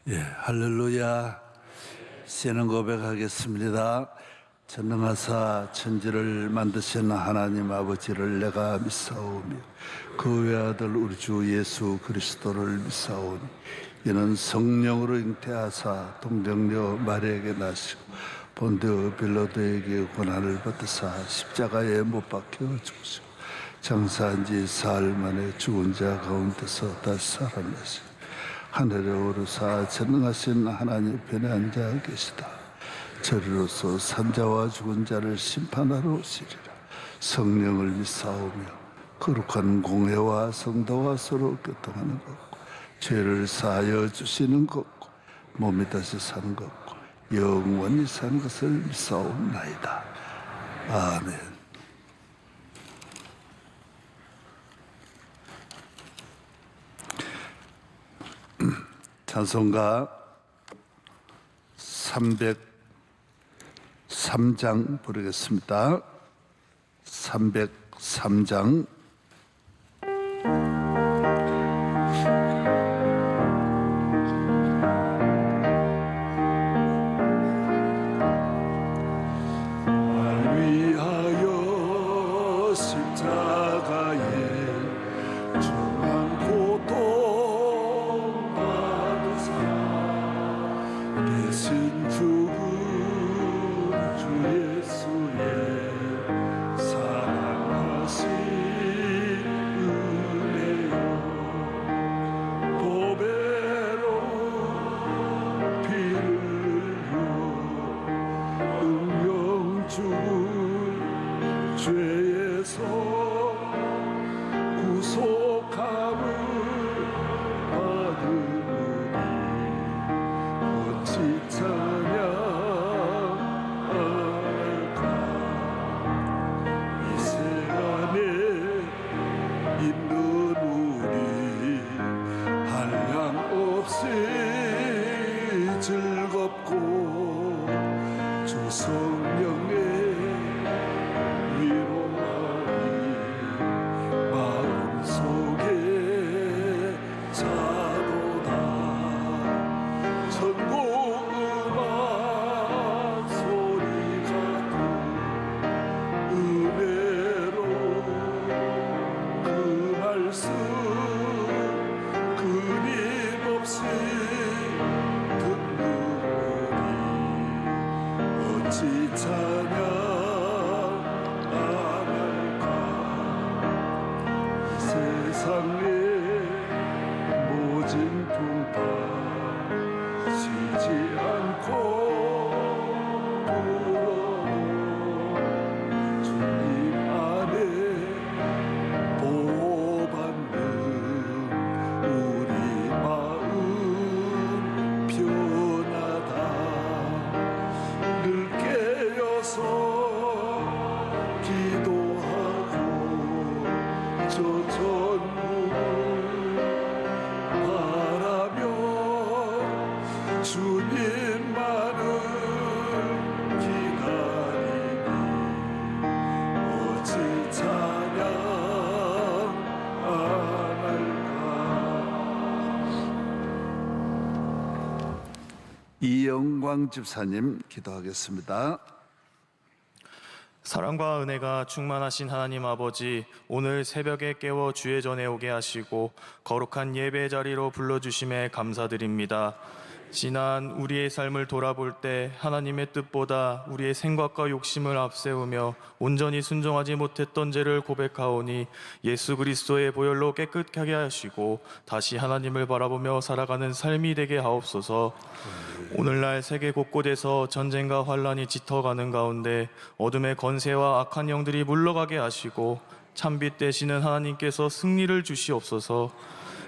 할렐루야. 신앙 고백하겠습니다. 전능하사 천지를 만드신 하나님 아버지를 내가 믿사오며 그 외아들 우리 주 예수 그리스도를 믿사오니 이는 성령으로 잉태하사 동정녀 마리아에게 나시고 본디오 빌라도에게 고난을 받으사 십자가에 못 박혀 죽으시고 장사한 지 사흘 만에 죽은 자 가운데서 다시 살아나시고 하늘에 오르사 전능하신 하나님 편에 앉아 계시다. 저리로서 산자와 죽은 자를 심판하러 오시리라. 성령을 믿사오며 거룩한 공회와 성도와 서로 교통하는 것과 죄를 사하여 주시는 것과 몸이 다시 사는 것과 영원히 사는 것을 믿사옵나이다. 아멘. 찬송가 303장 부르겠습니다. 303장. 날 위하여 십자가에 중한 고통 받으사 대신 죽은 주 예수의 사랑하신 은혜요 보배로 피를 흘려 운명 죽은 죄에서 구속함을 받으니 어찌 찬양할까. 이 세간에 있는 우리 한량없이 즐겁고 주 성령의 위로하니 마음속에 자도다. 천국 음악 소리가 은혜로 그 말씀 끊임없이 듣는 우리 어찌 찬양 안 할까. 세상의 모진 풍파 쉬지 않고 불어도 주님 안에 보호받는 우리 마음 변하다. 늘 깨어서 기도하고 저 천국을 바라며 주님만을 기다리니 어찌 찬양 안 할까. 이영광 집사님 기도하겠습니다. 사랑과 은혜가 충만하신 하나님 아버지, 오늘 새벽에 깨워 주의 전에 오게 하시고 거룩한 예배 자리로 불러주심에 감사드립니다. 지난 우리의 삶을 돌아볼 때 하나님의 뜻보다 우리의 생각과 욕심을 앞세우며 온전히 순종하지 못했던 죄를 고백하오니 예수 그리스도의 보혈로 깨끗하게 하시고 다시 하나님을 바라보며 살아가는 삶이 되게 하옵소서. 오늘날 세계 곳곳에서 전쟁과 환란이 짙어가는 가운데 어둠의 권세와 악한 영들이 물러가게 하시고 참빛 되시는 하나님께서 승리를 주시옵소서.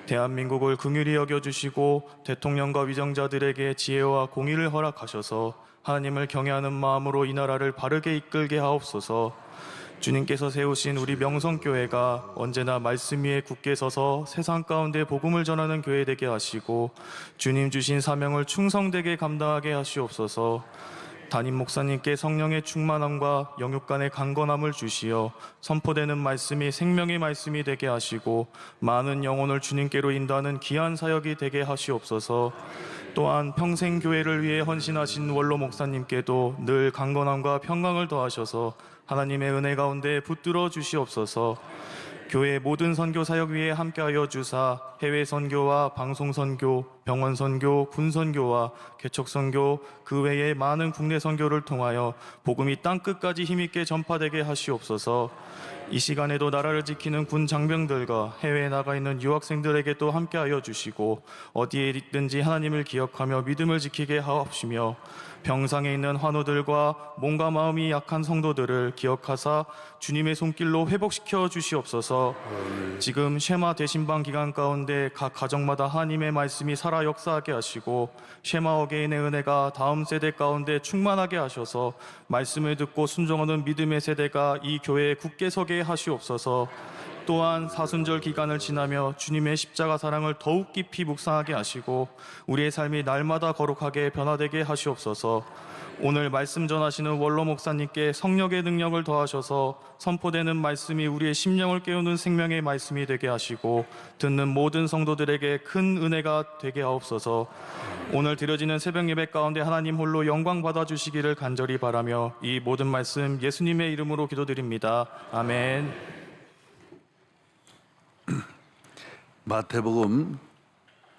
대한민국을 긍휼히 여겨주시고 대통령과 위정자들에게 지혜와 공의를 허락하셔서 하나님을 경외하는 마음으로 이 나라를 바르게 이끌게 하옵소서. 주님께서 세우신 우리 명성교회가 언제나 말씀 위에 굳게 서서 세상 가운데 복음을 전하는 교회 되게 하시고 주님 주신 사명을 충성되게 감당하게 하시옵소서. 담임 목사님께 성령의 충만함과 영육 간의 강건함을 주시어 선포되는 말씀이 생명의 말씀이 되게 하시고 많은 영혼을 주님께로 인도하는 귀한 사역이 되게 하시옵소서. 또한 평생 교회를 위해 헌신하신 원로 목사님께도 늘 강건함과 평강을 더하셔서 하나님의 은혜 가운데 붙들어 주시옵소서. 교회 모든 선교 사역 위에 함께하여 주사 해외 선교와 방송 선교, 병원 선교, 군 선교와 개척 선교, 그 외에 많은 국내 선교를 통하여 복음이 땅 끝까지 힘있게 전파되게 하시옵소서. 이 시간에도 나라를 지키는 군 장병들과 해외에 나가 있는 유학생들에게도 함께하여 주시고 어디에 있든지 하나님을 기억하며 믿음을 지키게 하옵시며 병상에 있는 환우들과 몸과 마음이 약한 성도들을 기억하사 주님의 손길로 회복시켜 주시옵소서. 지금 쉐마 대신방 기간 가운데 각 가정마다 하나님의 말씀이 살아 역사하게 하시고 쉐마 어게인의 은혜가 다음 세대 가운데 충만하게 하셔서 말씀을 듣고 순종하는 믿음의 세대가 이 교회에 굳게 서게 하시옵소서. 또한 사순절 기간을 지나며 주님의 십자가 사랑을 더욱 깊이 묵상하게 하시고 우리의 삶이 날마다 거룩하게 변화되게 하시옵소서. 오늘 말씀 전하시는 원로 목사님께 성령의 능력을 더하셔서 선포되는 말씀이 우리의 심령을 깨우는 생명의 말씀이 되게 하시고 듣는 모든 성도들에게 큰 은혜가 되게 하옵소서. 오늘 드려지는 새벽 예배 가운데 하나님 홀로 영광 받아주시기를 간절히 바라며 이 모든 말씀 예수님의 이름으로 기도드립니다. 아멘. 마태복음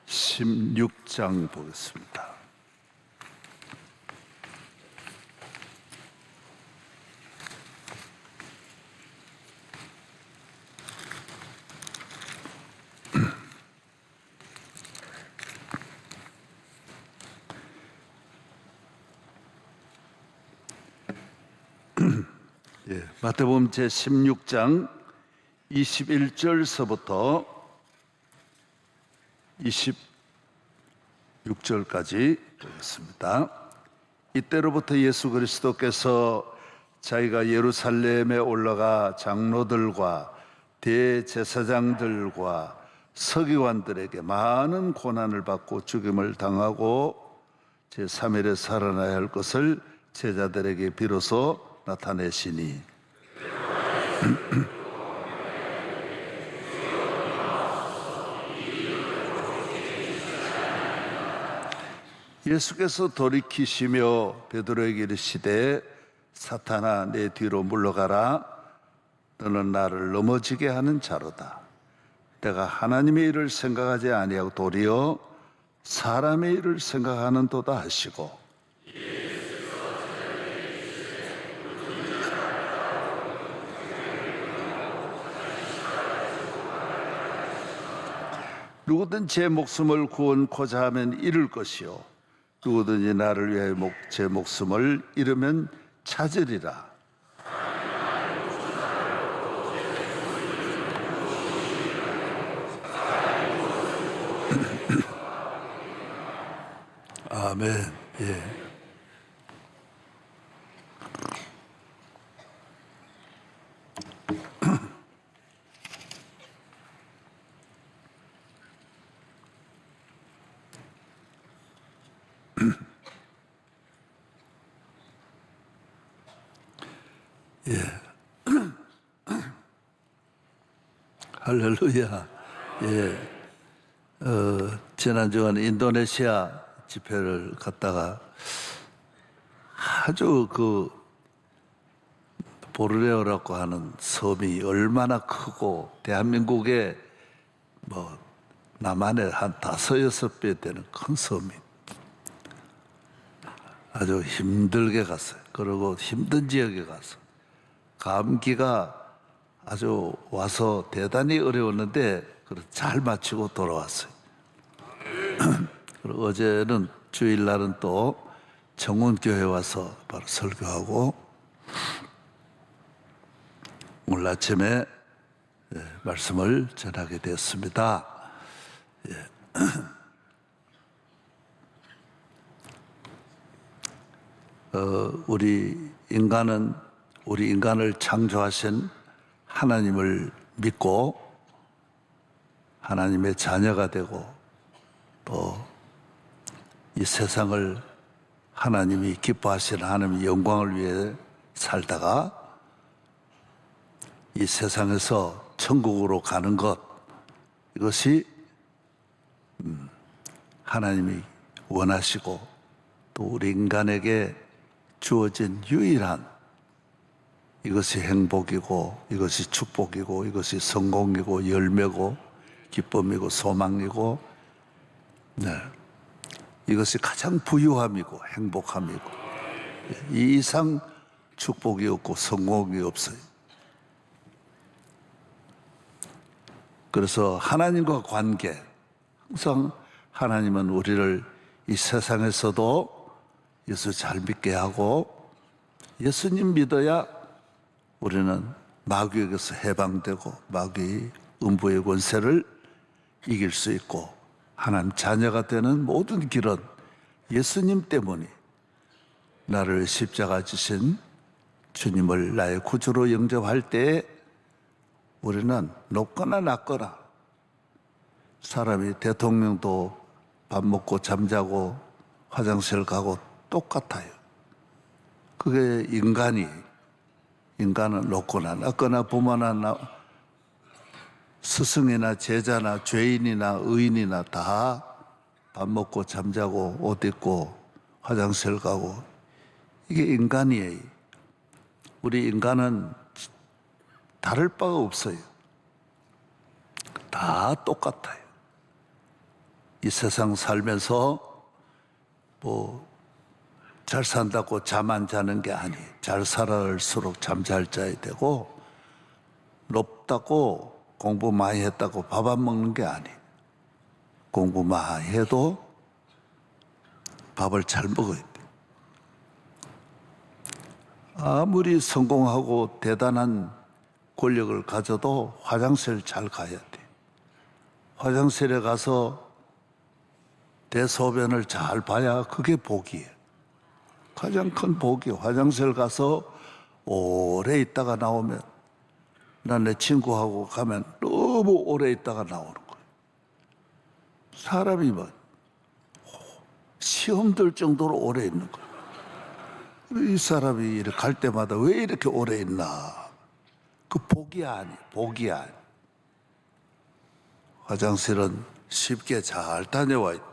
16장 보겠습니다. 마태복음 제16장 21절서부터 26절까지 보겠습니다. 이때로부터 예수 그리스도께서 자기가 예루살렘에 올라가 장로들과 대제사장들과 서기관들에게 많은 고난을 받고 죽임을 당하고 제3일에 살아나야 할 것을 제자들에게 비로소 나타내시니 예수께서 돌이키시며 베드로에게 이르시되 사탄아 내 뒤로 물러가라. 너는 나를 넘어지게 하는 자로다. 내가 하나님의 일을 생각하지 아니하고 도리어 사람의 일을 생각하는도다 하시고 누구든 제 목숨을 구원코자 하면 잃을 것이요 누구든지 나를 위하여 제 목숨을 잃으면 찾으리라. 아멘. 예. 예. 할렐루야. 예. 지난주간 인도네시아 집회를 갔다가 아주 보르네오라고 하는 섬이 얼마나 크고 대한민국의 남한의 한 5-6배 되는 큰 섬이 아주 힘들게 갔어요. 그리고 힘든 지역에 가서 감기가 아주 와서 대단히 어려웠는데 잘 마치고 돌아왔어요. 그리고 어제는 주일날은 또 정원교회 와서 바로 설교하고 오늘 아침에 말씀을 전하게 되었습니다. 우리 인간을 창조하신 하나님을 믿고 하나님의 자녀가 되고 또 이 세상을 하나님이 기뻐하시는 하나님의 영광을 위해 살다가 이 세상에서 천국으로 가는 것, 이것이 하나님이 원하시고 또 우리 인간에게 주어진 유일한, 이것이 행복이고 이것이 축복이고 이것이 성공이고 열매고 기쁨이고 소망이고, 이것이 가장 부유함이고 행복함이고, 이 이상 축복이 없고 성공이 없어요. 그래서 하나님과 관계, 항상 하나님은 우리를 이 세상에서도 예수 잘 믿게 하고, 예수님 믿어야 우리는 마귀에게서 해방되고 마귀의 음부의 권세를 이길 수 있고, 하나님 자녀가 되는 모든 길은 예수님 때문에, 나를 십자가 지신 주님을 나의 구주로 영접할 때에 우리는 높거나 낮거나, 사람이 대통령도 밥 먹고 잠자고 화장실 가고 똑같아요. 그게 인간은 높거나 낮거나, 부모나 스승이나 제자나 죄인이나 의인이나 다 밥 먹고 잠자고 옷 입고 화장실 가고, 이게 인간이에요. 우리 인간은 다를 바가 없어요. 다 똑같아요. 이 세상 살면서 잘 산다고 잠 안 자는 게 아니에요. 잘 살아갈수록 잠 잘 자야 되고, 높다고 공부 많이 했다고 밥 안 먹는 게 아니에요. 공부 많이 해도 밥을 잘 먹어야 돼요. 아무리 성공하고 대단한 권력을 가져도 화장실 잘 가야 돼. 화장실에 가서 대소변을 잘 봐야 그게 복이에요. 가장 큰 복이, 화장실 가서 오래 있다가 나오면, 난 내 친구하고 가면 너무 오래 있다가 나오는 거예요. 사람이 시험 들 정도로 오래 있는 거예요. 이 사람이 갈 때마다 왜 이렇게 오래 있나? 그 복이 아니에요. 복이 아니에요. 화장실은 쉽게 잘 다녀와야 돼.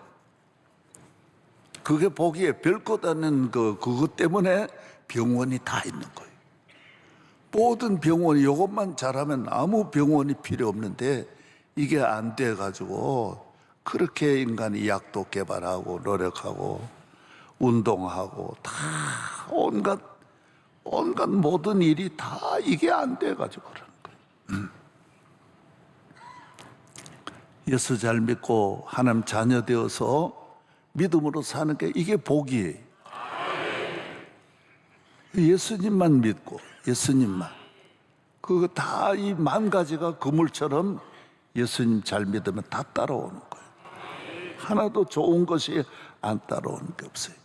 그게 복이에요. 별것 아닌 그것 때문에 병원이 다 있는 거예요. 모든 병원이 이것만 잘하면 아무 병원이 필요 없는데, 이게 안 돼가지고 그렇게 인간이 약도 개발하고 노력하고 운동하고 다 온갖 모든 일이 다 이게 안 돼가지고 그러는 거예요. 예수 잘 믿고 하나님 자녀 되어서 믿음으로 사는 게, 이게 복이에요. 예수님만 믿고, 예수님만. 그거 다 이 만 가지가 그물처럼 예수님 잘 믿으면 다 따라오는 거예요. 하나도 좋은 것이 안 따라오는 게 없어요.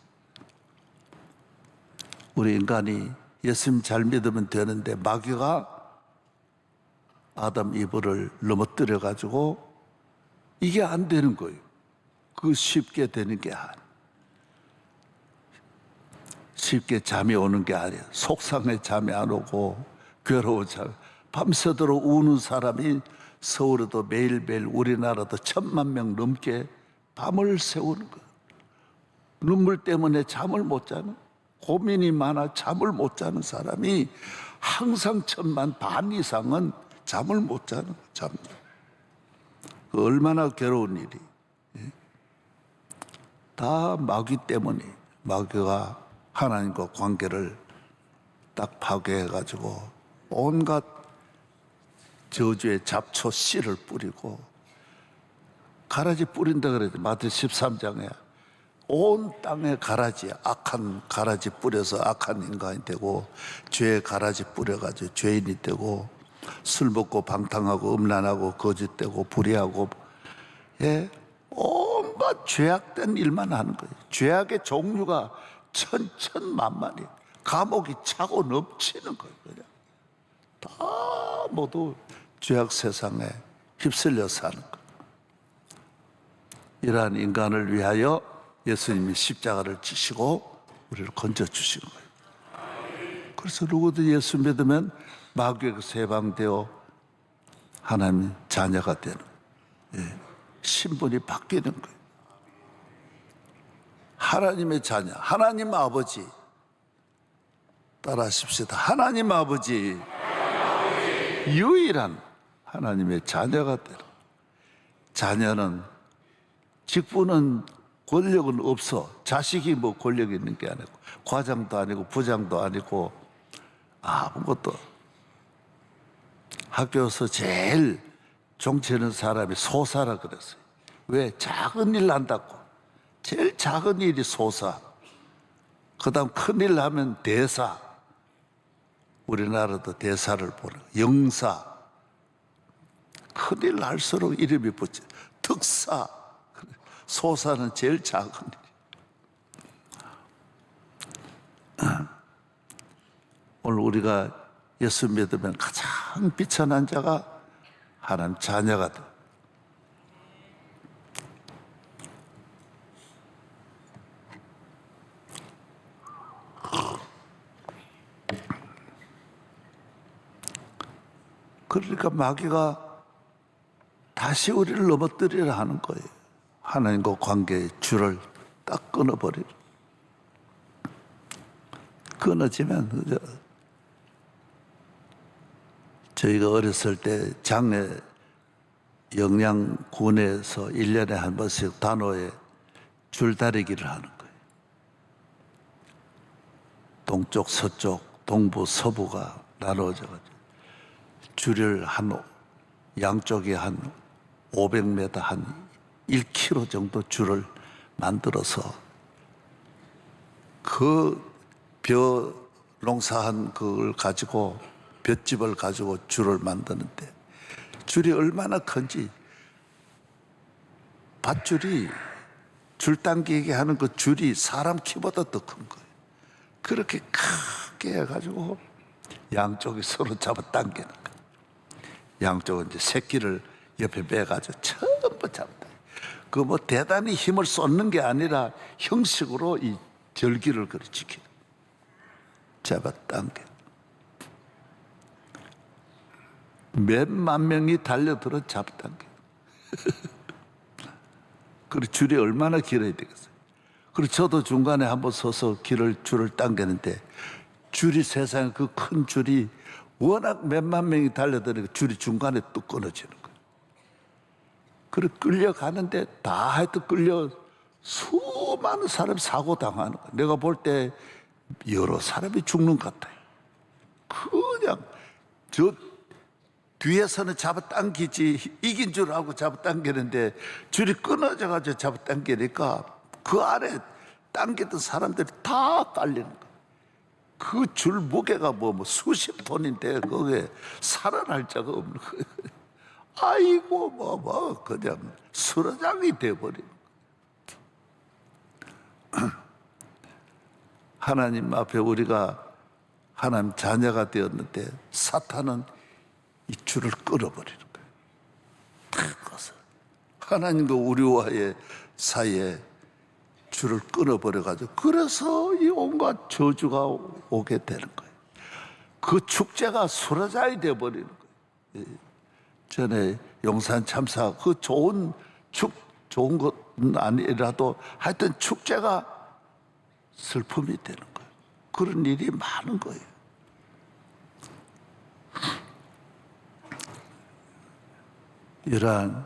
우리 인간이 예수님 잘 믿으면 되는데, 마귀가 아담 이브를 넘어뜨려 가지고 이게 안 되는 거예요. 그 쉽게 되는 게 아니에요. 쉽게 잠이 오는 게 아니에요. 속상해 잠이 안 오고 괴로워 밤새도록 우는 사람이 서울에도 매일매일, 우리나라도 1,000만 명 넘게 밤을 새우는 거예요. 눈물 때문에 잠을 못 자는, 고민이 많아 잠을 못 자는 사람이 항상 1,000만 반 이상은 잠을 못 자는 거예요. 그 얼마나 괴로운 일이. 다 마귀 때문에, 마귀가 하나님과 관계를 딱 파괴해가지고 온갖 저주의 잡초 씨를 뿌리고, 가라지 뿌린다 그러지. 마태 13장에 온 땅에 가라지, 악한 가라지 뿌려서 악한 인간이 되고, 죄의 가라지 뿌려가지고 죄인이 되고, 술 먹고 방탕하고 음란하고 거짓되고 불의하고, 온갖 죄악된 일만 하는 거예요. 죄악의 종류가 천천만만이, 감옥이 차고 넘치는 거예요. 그냥 다 모두 죄악 세상에 휩쓸려 사는 거예요. 이러한 인간을 위하여 예수님이 십자가를 지시고 우리를 건져주신 거예요. 그래서 누구도 예수 믿으면 마귀에게 해방되어 하나님 자녀가 되는, 신분이 바뀌는 거예요. 하나님의 자녀, 하나님 아버지 따라하십시다. 하나님 아버지, 유일한 하나님의 자녀가 되는. 자녀는 직분은 권력은 없어. 자식이 뭐 권력이 있는 게 아니고 과장도 아니고 부장도 아니고 아무것도. 학교에서 제일 종치는 사람이 소사라 그랬어요. 왜? 작은 일 한다고. 제일 작은 일이 소사. 그 다음 큰일 하면 대사. 우리나라도 대사를 보는 영사. 큰일 날수록 이름이 붙죠. 특사. 소사는 제일 작은 일. 오늘 우리가 예수 믿으면 가장 비천한 자가 하나님 자녀가 돼. 그러니까 마귀가 다시 우리를 넘어뜨리려 하는 거예요. 하나님과 관계의 줄을 딱 끊어버리려. 끊어지면 저희가 어렸을 때 장례 영양군에서 1년에 한 번씩 단오에 줄다리기를 하는 거예요. 동쪽, 서쪽, 동부, 서부가 나누어져가지고 줄을 양쪽에 한 500m, 한 1km 정도 줄을 만들어서 그 벼 농사한 그걸 가지고 볏집을 가지고 줄을 만드는데 줄이 얼마나 큰지 밧줄이 줄 당기게 하는 그 줄이 사람 키보다 더 큰 거예요. 그렇게 크게 해가지고 양쪽이 서로 잡아당기는 거예요. 양쪽은 이제 새끼를 옆에 빼가지고 전부 잡다. 그 뭐 대단히 힘을 쏟는 게 아니라 형식으로 이 절기를 그리 지키는. 잡아당겨. 몇만 명이 달려들어 잡아당겨. 그리고 줄이 얼마나 길어야 되겠어요. 그리고 저도 중간에 한번 서서 줄을 당기는데 줄이 세상에 그 큰 줄이 워낙 몇만 명이 달려드니까 줄이 중간에 뚝 끊어지는 거예요. 그리고 끌려가는데 다 하여튼 끌려 수많은 사람이 사고 당하는 거예요. 내가 볼 때 여러 사람이 죽는 것 같아요. 그냥 저 뒤에서는 잡아당기지 이긴 줄 알고 잡아당기는데 줄이 끊어져가지고 잡아당기니까 그 아래 당기던 사람들이 다 깔리는 거예요. 그 줄 무게가 뭐 수십 톤인데 거기에 살아날 자가 없는 거예요. 아이고 그냥 수라장이 돼버린 거예요. 하나님 앞에 우리가 하나님 자녀가 되었는데 사탄은 이 줄을 끊어버리는 거예요. 그것을 하나님과 우리와의 사이에 줄을 끊어버려가지고 그래서 이 온갖 저주가 오게 되는 거예요. 그 축제가 수라자이 되어버리는 거예요. 전에 용산 참사 그 좋은 것은 아니라도 하여튼 축제가 슬픔이 되는 거예요. 그런 일이 많은 거예요. 이러한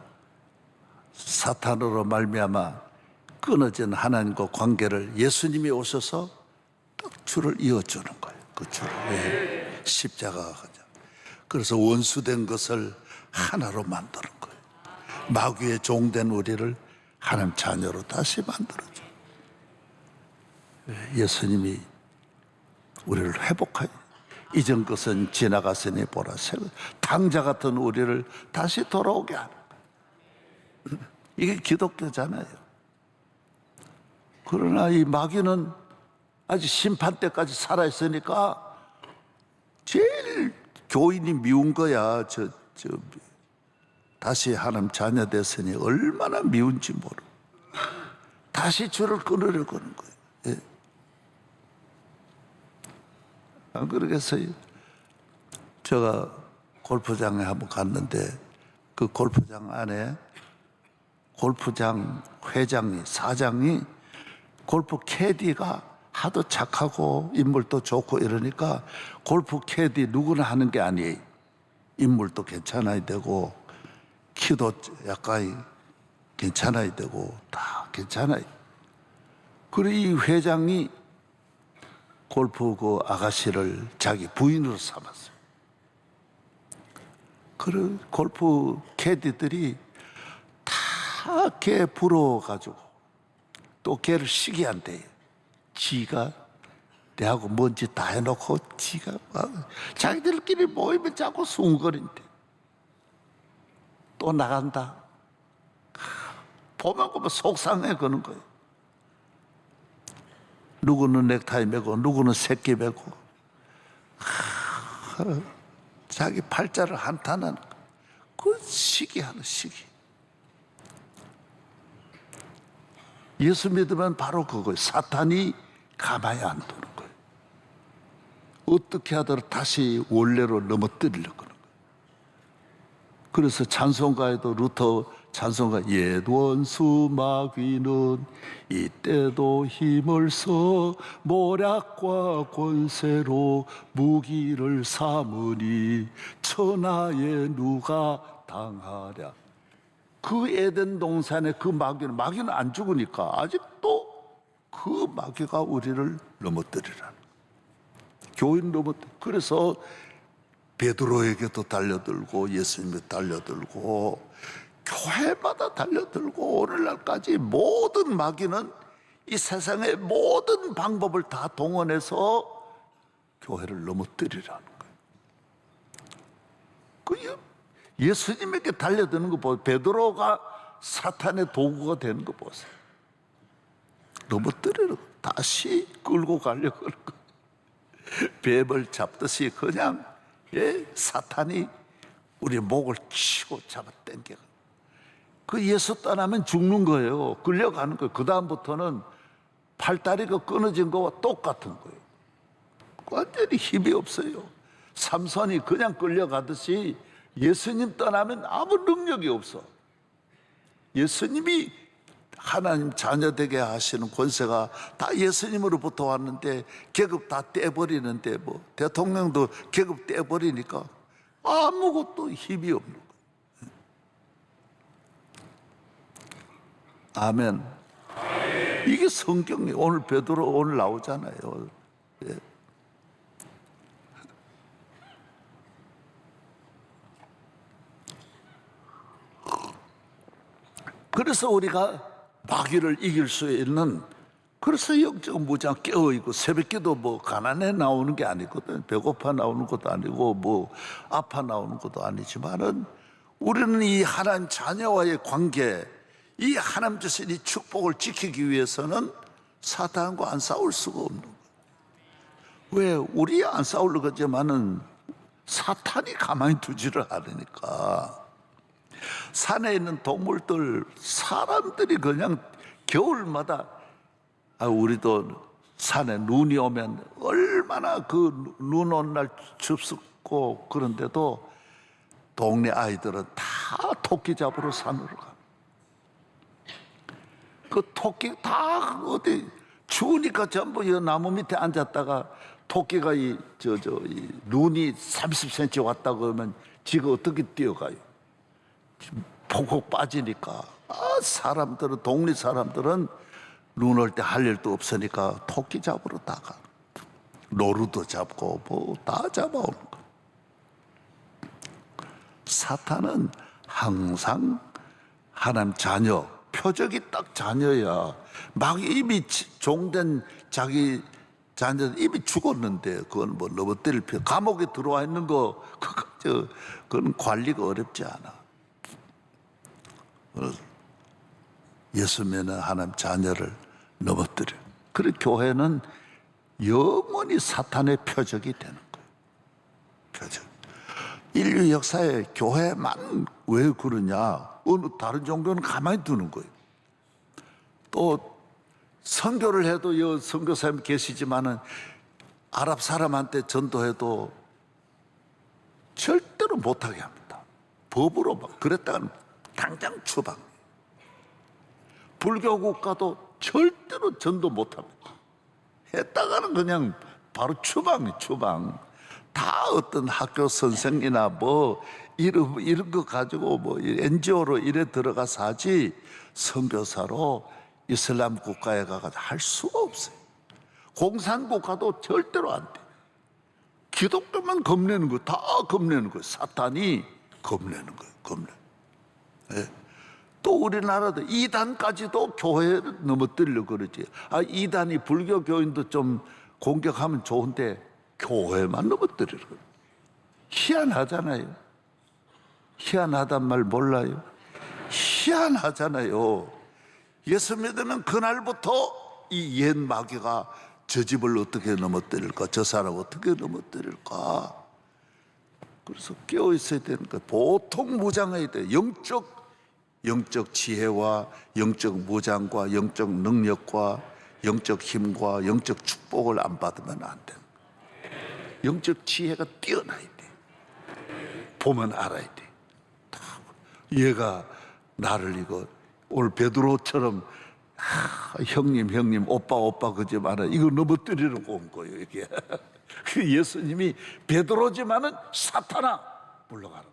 사탄으로 말미암아 끊어진 하나님과 관계를 예수님이 오셔서 딱 줄을 이어주는 거예요. 그 줄을 십자가가 가자. 그래서 원수된 것을 하나로 만드는 거예요. 마귀의 종된 우리를 하나님 자녀로 다시 만들어줘. 예수님이 우리를 회복하여 이전 것은 지나갔으니 보라 새로 탕자 같은 우리를 다시 돌아오게 하는 거예요. 이게 기독교잖아요. 그러나 이 마귀는 아직 심판 때까지 살아있으니까 제일 교인이 미운 거야. 다시 하나님 자녀 됐으니 얼마나 미운지 모르고 다시 줄을 끊으려고 하는 거예요. 안 그러겠어요? 제가 골프장에 한번 갔는데 그 골프장 안에 골프장 회장이 사장이 골프 캐디가 하도 착하고 인물도 좋고 이러니까 골프 캐디 누구나 하는 게 아니에요. 인물도 괜찮아야 되고 키도 약간 괜찮아야 되고 다 괜찮아요. 그리고 이 회장이 골프 그 아가씨를 자기 부인으로 삼았어요. 그리고 골프 캐디들이 다 걔 부러워가지고 또 걔를 시기한대요. 지가 내하고 뭔지 다 해놓고 지가 막 자기들끼리 모이면 자꾸 숭거린대. 또 나간다. 보면 보면 속상해 그는 거예요. 누구는 넥타이 매고 누구는 새끼 매고 자기 팔자를 한탄하는 거예요. 그 시기하는 시기. 예수 믿으면 바로 그거예요. 사탄이 가만히 안 두는 거예요. 어떻게 하더라도 다시 원래로 넘어뜨리려고 하는 거예요. 그래서 찬송가에도 루터 찬송가 옛 원수 마귀는 이때도 힘을 써 모략과 권세로 무기를 삼으니 천하에 누가 당하랴. 그 에덴 동산의 그 마귀는 안 죽으니까 아직도 그 마귀가 우리를 넘어뜨리라는 교인 넘어뜨려. 그래서 베드로에게도 달려들고 예수님에 달려들고 교회마다 달려들고 오늘날까지 모든 마귀는 이 세상의 모든 방법을 다 동원해서 교회를 넘어뜨리라는 거예요. 그 예수님에게 달려드는 거 보세요. 베드로가 사탄의 도구가 되는 거 보세요. 넘어뜨리는 거. 다시 끌고 가려고 하는 거. 뱀을 잡듯이 그냥 사탄이 우리 목을 치고 잡아 당겨. 그 예수 떠나면 죽는 거예요. 끌려가는 거예요. 그 다음부터는 팔다리가 끊어진 거와 똑같은 거예요. 완전히 힘이 없어요. 삼손이 그냥 끌려가듯이 예수님 떠나면 아무 능력이 없어. 예수님이 하나님 자녀 되게 하시는 권세가 다 예수님으로부터 왔는데 계급 다 떼버리는데 뭐 대통령도 계급 떼버리니까 아무것도 힘이 없는 거예요. 아멘. 이게 성경이 오늘 베드로 오늘 나오잖아요. 예. 그래서 우리가 마귀를 이길 수 있는, 그래서 영적 무장 깨어있고 새벽기도 뭐 가난해 나오는 게 아니거든. 배고파 나오는 것도 아니고 뭐 아파 나오는 것도 아니지만은 우리는 이 하나님 자녀와의 관계, 이 하나님 주신 이 축복을 지키기 위해서는 사탄과 안 싸울 수가 없는 거예요. 왜? 우리 안 싸우려고 하지만은 사탄이 가만히 두지를 않으니까. 산에 있는 동물들, 사람들이 그냥 겨울마다 우리도 산에 눈이 오면 얼마나 그 눈 온 날 춥고 그런데도 동네 아이들은 다 토끼 잡으러 산으로 가. 그 토끼 다 어디 추우니까 전부 이 나무 밑에 앉았다가 토끼가 이 눈이 30cm 왔다 그러면 지가 어떻게 뛰어가요? 폭폭 빠지니까. 사람들은, 동네 사람들은 눈 올 때 할 일도 없으니까 토끼 잡으러 다 가. 노루도 잡고 뭐 다 잡아오는 거. 사탄은 항상 하나님 자녀, 표적이 딱 자녀야. 막 이미 종된 자기 자녀들 이미 죽었는데 그건 뭐 넘어뜨릴 필요. 감옥에 들어와 있는 거 그건 관리가 어렵지 않아. 예수 믿는 하나님 자녀를 넘어뜨려. 그래서 교회는 영원히 사탄의 표적이 되는 거예요. 표적. 인류 역사에 교회만 왜 그러냐? 어느 다른 종교는 가만히 두는 거예요. 또 선교를 해도 선교사님 계시지만은 아랍 사람한테 전도해도 절대로 못하게 합니다. 법으로 막 그랬다가는 당장 추방. 불교 국가도 절대로 전도 못합니다. 했다가는 그냥 바로 추방이 추방. 다 어떤 학교 선생이나 뭐 이런 거 가지고 뭐 NGO로 이래 들어가서 하지 선교사로 이슬람 국가에 가서 할 수가 없어요. 공산국가도 절대로 안 돼. 기독교만 겁내는 거 다 겁내는 거예요. 사탄이 겁내는 거예요. 겁내. 예. 또 우리나라도 이단까지도 교회를 넘어뜨리려고 그러지. 아, 이단이 불교 교인도 좀 공격하면 좋은데 교회만 넘어뜨리려고 그래요. 희한하잖아요. 희한하단 말 몰라요? 희한하잖아요. 예수 믿으면 그날부터 이 옛 마귀가 저 집을 어떻게 넘어뜨릴까, 저 사람 어떻게 넘어뜨릴까. 그래서 깨어 있어야 되는 거예요. 보통 무장해야 돼요. 영적 지혜와 영적 무장과 영적 능력과 영적 힘과 영적 축복을 안 받으면 안 돼요. 영적 지혜가 뛰어나야 돼. 보면 알아야 돼. 얘가 나를 이거 오늘 베드로처럼 형님 오빠 그지만은 이거 넘어뜨리려고 온 거예요. 이게 예수님이 베드로지만은 사탄아 물러가라.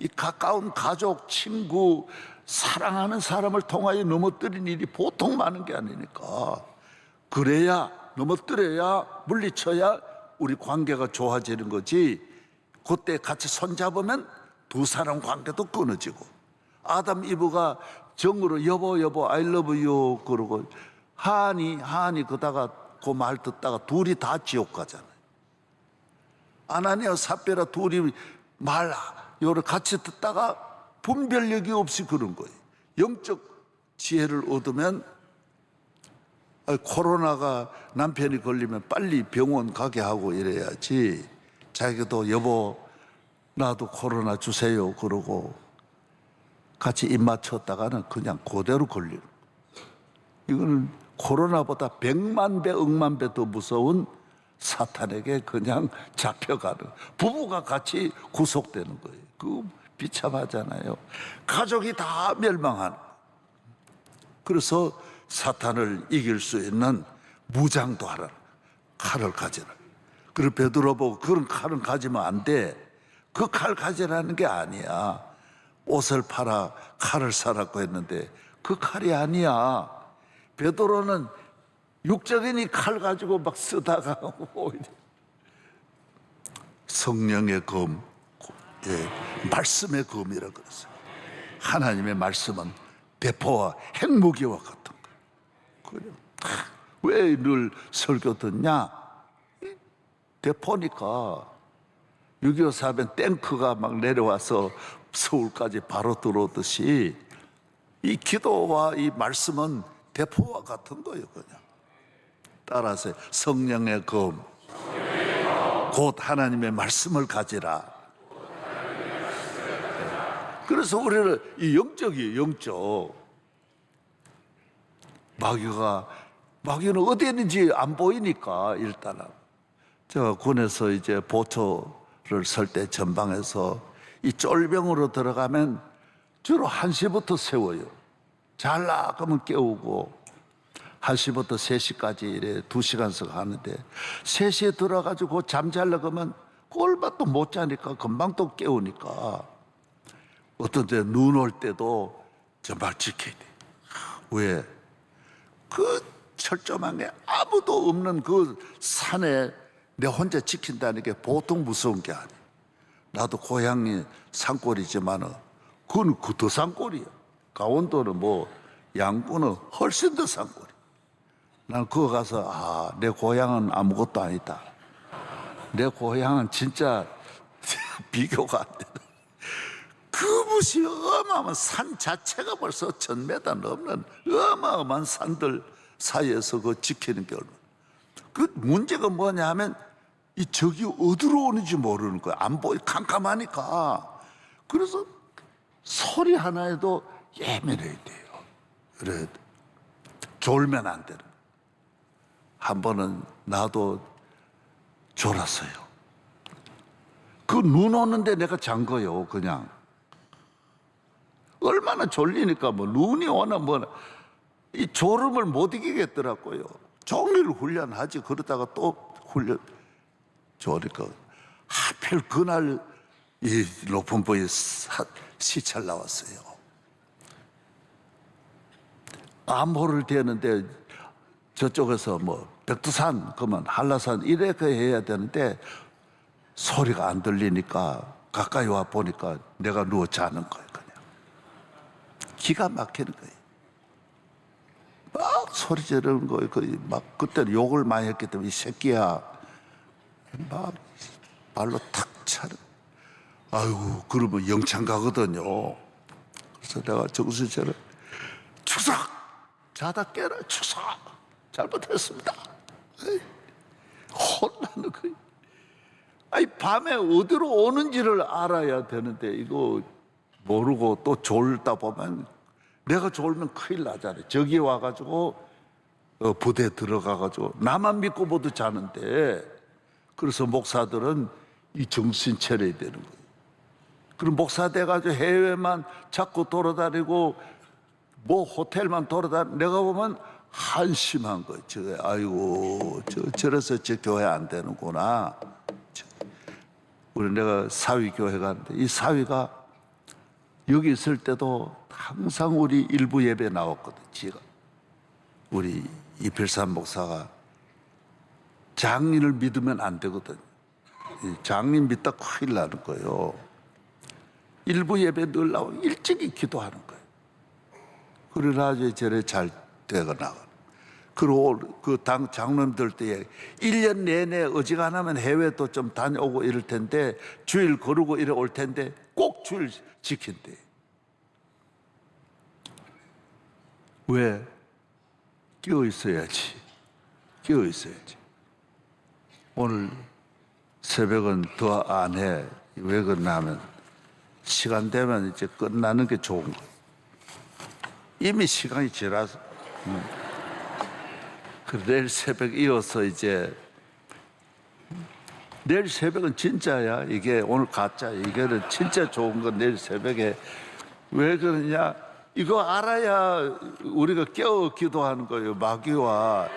이 가까운 가족, 친구, 사랑하는 사람을 통하여 넘어뜨린 일이 보통 많은 게 아니니까. 그래야 넘어뜨려야 물리쳐야 우리 관계가 좋아지는 거지. 그때 같이 손잡으면 두 사람 관계도 끊어지고. 아담 이브가 정으로 여보 I love you 그러고 하니 그다가 그 말 듣다가 둘이 다 지옥 가잖아요. 아나니아 삽비라 둘이 말 요를 같이 듣다가 분별력이 없이 그런 거예요. 영적 지혜를 얻으면 코로나가 남편이 걸리면 빨리 병원 가게 하고 이래야지. 자기도 여보 나도 코로나 주세요 그러고 같이 입 맞췄다가는 그냥 그대로 걸리는 거예요. 이거는 코로나보다 100만 배, 억만 배 더 무서운 사탄에게 그냥 잡혀가는, 부부가 같이 구속되는 거예요. 그거 비참하잖아요. 가족이 다 멸망하는. 그래서 사탄을 이길 수 있는 무장도 하라. 칼을 가지라. 그리고 베드로 보고 그런 칼은 가지면 안 돼. 그 칼 가지라는 게 아니야. 옷을 팔아 칼을 사라고 했는데 그 칼이 아니야. 베드로는 육적인이 칼 가지고 막 쓰다가 오히려 성령의 검, 말씀의 검이라 그랬어요. 하나님의 말씀은 대포와 핵무기와 같은 거예요. 왜 늘 설교 듣냐? 대포니까 6.25 사변 탱크가 막 내려와서 서울까지 바로 들어오듯이 이 기도와 이 말씀은 대포와 같은 거예요. 그냥 따라서 성령의 검, 곧 하나님의 말씀을 가지라. 그래서 우리는 이 영적이에요. 영적. 마귀는 어디 있는지 안 보이니까. 일단은 제가 군에서 이제 보초를 설 때 전방에서 이 쫄병으로 들어가면 주로 1시부터 세워요. 잘라 그러면 깨우고 1시부터 3시까지 이래 2시간씩 하는데 3시에 들어가지고 잠잘라 그러면 꼴밭도 못 자니까 금방 또 깨우니까 어떤 때 눈 올 때도 정말 지켜야 돼. 왜? 그 철저하게 아무도 없는 그 산에 내 혼자 지킨다는 게 보통 무서운 게 아니야. 나도 고향이 산골이지만은 그건 더 산골이야. 강원도는 뭐 양구는 훨씬 더 산골이야. 난 그거 가서 내 고향은 아무것도 아니다. 내 고향은 진짜 비교가 안 돼. 그것이 어마어마한 산 자체가 벌써 1000m 넘는 어마어마한 산들 사이에서 그 지키는 게 얼마나. 그 문제가 뭐냐 하면 이 적이 어디로 오는지 모르는 거야. 안 보이, 캄캄하니까. 그래서 소리 하나에도 예민해야 돼요. 그래, 졸면 안 되는. 한 번은 나도 졸았어요. 그 눈 오는데 내가 잔 거요, 그냥. 얼마나 졸리니까 뭐 눈이 오나 뭐나 이 졸음을 못 이기겠더라고요. 종일 훈련하지. 그러다가 또 훈련 졸으니까 하필 그날 이 높은 부에 시찰 나왔어요. 암호를 대는데 저쪽에서 뭐 백두산 그러면 한라산 이렇게 해야 되는데 소리가 안 들리니까 가까이 와 보니까 내가 누워 자는 거예요. 그냥 기가 막히는 거예요. 막 소리 지르는 거예요. 막 그때는 욕을 많이 했기 때문에 이 새끼야 막 발로 탁 차는. 아이고 그러면 영창 가거든요. 그래서 내가 정신 차려 축사 자다 깨라 축사 잘못했습니다. 에이, 혼나는 거예요. 아니 밤에 어디로 오는지를 알아야 되는데 이거 모르고 또 졸다 보면 내가 졸면 큰일 나잖아요. 저기 와가지고 부대 들어가가지고 나만 믿고 모두 자는데 그래서 목사들은 이 정신 차려야 되는 거예요. 그럼 목사 돼가지고 해외만 자꾸 돌아다니고 뭐 호텔만 돌아다니고 내가 보면 한심한 거예요. 아이고 저래서 저 교회 안 되는구나. 우리 내가 사위 교회 가는데 이 사위가 여기 있을 때도 항상 우리 일부 예배 나왔거든. 지가 우리 이필산 목사가 장인을 믿으면 안 되거든. 장인 믿다 큰일 나는 거예요. 일부 예배 늘 나오고 일찍이 기도하는 거예요. 그러나 이제 저래 잘 되거나. 그리고 그 당 장로님들 때에 1년 내내 어지간하면 해외도 좀 다녀오고 이럴 텐데 주일 거르고 이래 올 텐데 꼭 주일 지킨대. 왜? 끼어 있어야지. 끼어 있어야지. 오늘 새벽은 더 안 해. 왜 그러냐면 시간 되면 이제 끝나는 게 좋은 거예요. 이미 시간이 지나서. 내일 새벽 이어서 이제 내일 새벽은 진짜야. 이게 오늘 가짜. 이게는 진짜 좋은 건 내일 새벽에. 왜 그러냐? 이거 알아야 우리가 깨어 기도하는 거예요. 마귀와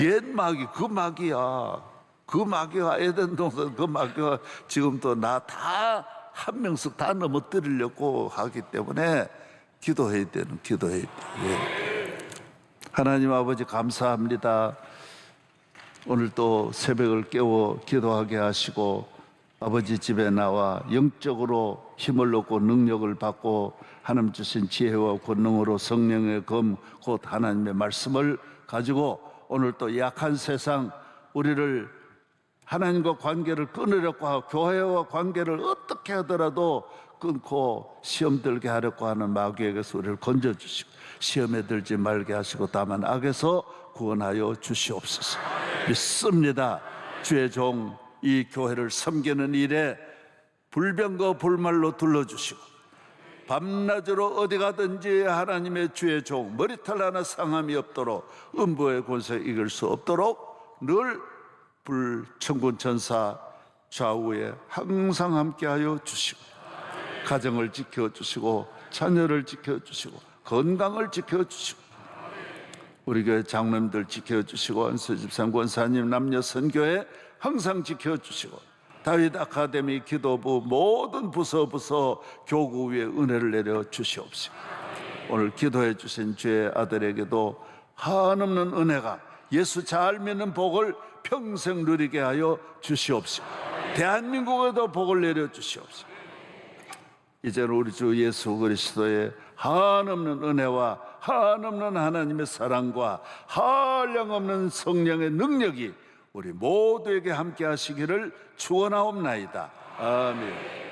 옛 마귀 그 마귀야. 그 마귀와 에덴 동산 그 마귀와 지금도 나 다 한 명씩 다 넘어뜨리려고 하기 때문에 기도해야 돼. 예. 하나님 아버지 감사합니다. 오늘 또 새벽을 깨워 기도하게 하시고 아버지 집에 나와 영적으로 힘을 얻고 능력을 받고 하나님 주신 지혜와 권능으로 성령의 검 곧 하나님의 말씀을 가지고 오늘 또 약한 세상 우리를 하나님과 관계를 끊으려고 하고 교회와 관계를 어떻게 하더라도 끊고 시험 들게 하려고 하는 마귀에게서 우리를 건져주시고 시험에 들지 말게 하시고 다만 악에서 구원하여 주시옵소서. 믿습니다. 주의 종 이 교회를 섬기는 일에 불병과 불말로 둘러주시고 밤낮으로 어디 가든지 하나님의 주의 종 머리털 하나 상함이 없도록 음부의 권세 이길 수 없도록 늘 불천군 천사 좌우에 항상 함께하여 주시고 가정을 지켜주시고 자녀를 지켜주시고 건강을 지켜주시고 우리 교회 장로님들 지켜주시고 안수집사 권사님 남녀 선교회 항상 지켜주시고 다윗 아카데미 기도부 모든 부서 교구 위에 은혜를 내려 주시옵시고 오늘 기도해 주신 주의 아들에게도 한없는 은혜가 예수 잘 믿는 복을 평생 누리게 하여 주시옵시고 대한민국에도 복을 내려 주시옵시고 이제는 우리 주 예수 그리스도의 한없는 은혜와 한없는 하나님의 사랑과 한량없는 성령의 능력이 우리 모두에게 함께 하시기를 축원하옵나이다. 아멘.